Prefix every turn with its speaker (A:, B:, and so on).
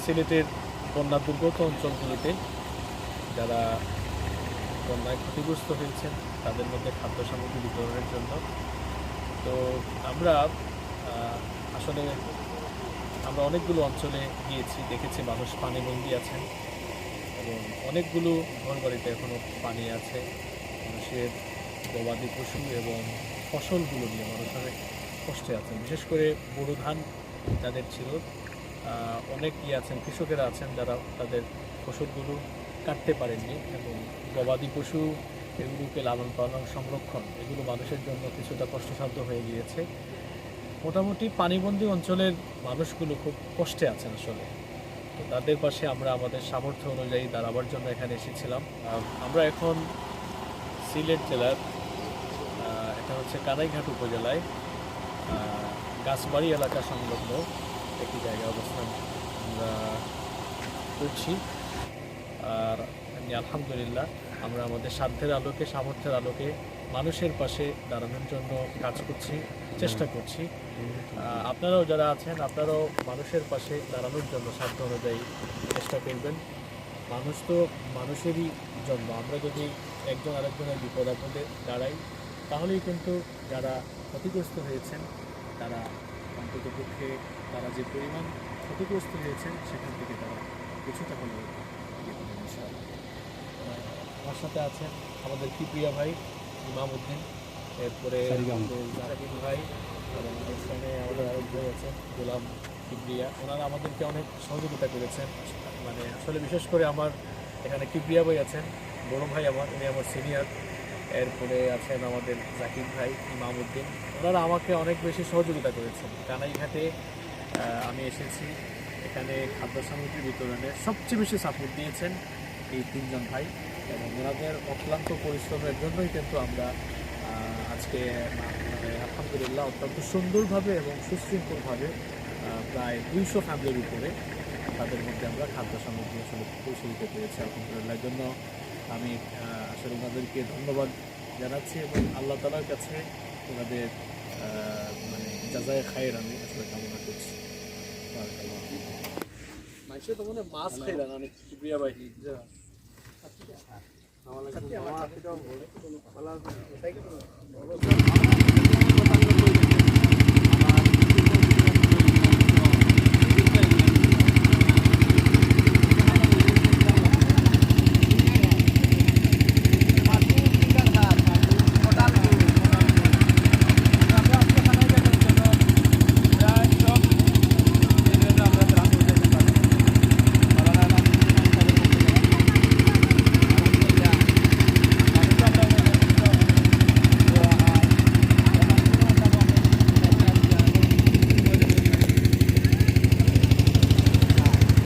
A: সিলেটের বন্যা দুর্গত অঞ্চলগুলিতে যারা বন্যায় ক্ষতিগ্রস্ত হয়েছেন তাদের মধ্যে খাদ্য সামগ্রী বিতরণের জন্য। তো আমরা আসলে অনেকগুলো অঞ্চলে গিয়েছি, দেখেছি মানুষ পানিবন্দী আছেন এবং অনেকগুলো ঘরবাড়িতে এখনও পানি আছে। মানুষের গবাদি পশু এবং ফসলগুলো নিয়ে মানুষ অনেক কষ্টে আছেন। বিশেষ করে বোরো ধান যাদের ছিল, অনেক আছেন, কৃষকেরা আছেন যারা তাদের ফসলগুলো কাটতে পারেননি এবং গবাদি পশু এগুলোকে লালন পালন সংরক্ষণ এগুলো মানুষের জন্য কিছুটা কষ্টসাধ্য হয়ে গিয়েছে। মোটামুটি পানিবন্দী অঞ্চলের মানুষগুলো খুব কষ্টে আছেন আসলে। তো তাদের পাশে আমরা আমাদের সামর্থ্য অনুযায়ী দাঁড়াবার জন্য এখানে এসেছিলাম। আমরা এখন সিলেট জেলার এটা হচ্ছে কানাইঘাট উপজেলায় গাছবাড়ি এলাকা সংলগ্ন একটি জায়গায় অবস্থান আমরা করছি। আর আলহামদুলিল্লাহ আমরা আমাদের সাধ্যের আলোকে সামর্থ্যের আলোকে মানুষের পাশে দাঁড়ানোর জন্য কাজ করছি, চেষ্টা করছি। আপনারাও যারা আছেন আপনারাও মানুষের পাশে দাঁড়ানোর জন্য সাধ্য অনুযায়ী চেষ্টা করবেন। মানুষ তো মানুষেরই জন্য, আমরা যদি একজন আরেকজনের বিপদ আপদে দাঁড়াই তাহলেই কিন্তু যারা ক্ষতিগ্রস্ত হয়েছেন তারা অন্ততপক্ষে তারা যে পরিমাণ ক্ষতিগ্রস্ত হয়েছেন সেখান থেকে তারা কিছুটা হলেও আমার সাথে আছেন আমাদের কিপ্রিয়া ভাই, ইমাম উদ্দিন, এরপরে জাকির ভাই এবং এখানে আমাদের আরেক ভাই আছেন গোলাম কিপ্রিয়া। ওনারা আমাদেরকে অনেক সহযোগিতা করেছেন। মানে আসলে বিশেষ করে আমার এখানে কিপ্রিয়া ভাই আছেন, বড় ভাই আমার, উনি আমার সিনিয়র। এরপরে আছেন আমাদের জাকির ভাই, ইমাম উদ্দিন। ওনারা আমাকে অনেক বেশি সহযোগিতা করেছেন। কানাইঘাটে আমি এসেছি, এখানে খাদ্য সামগ্রী বিতরণে সবচেয়ে বেশি সাপোর্ট দিয়েছেন এই তিনজন ভাই এবং ওনাদের অক্লান্ত পরিশ্রমের জন্যই কিন্তু আমরা আজকে আলহামদুলিল্লাহ অত্যন্ত সুন্দরভাবে এবং সুশৃঙ্খলভাবে প্রায় 200 ফ্যামিলির উপরে তাদের মধ্যে আমরা খাদ্য সামগ্রী আসলে পৌঁছে দিতে পেরেছি আলহামদুলিল্লাহ। জন্য আমি আসলে ওনাদেরকে ধন্যবাদ জানাচ্ছি এবং আল্লাহ তাআলার কাছে ওনাদের মানে জাযায়ে খায়ের আমি আসলে কামনা করছি। মাইসে তো মনে মাছ খাই না অনেক প্রিয়া ভাই। আমার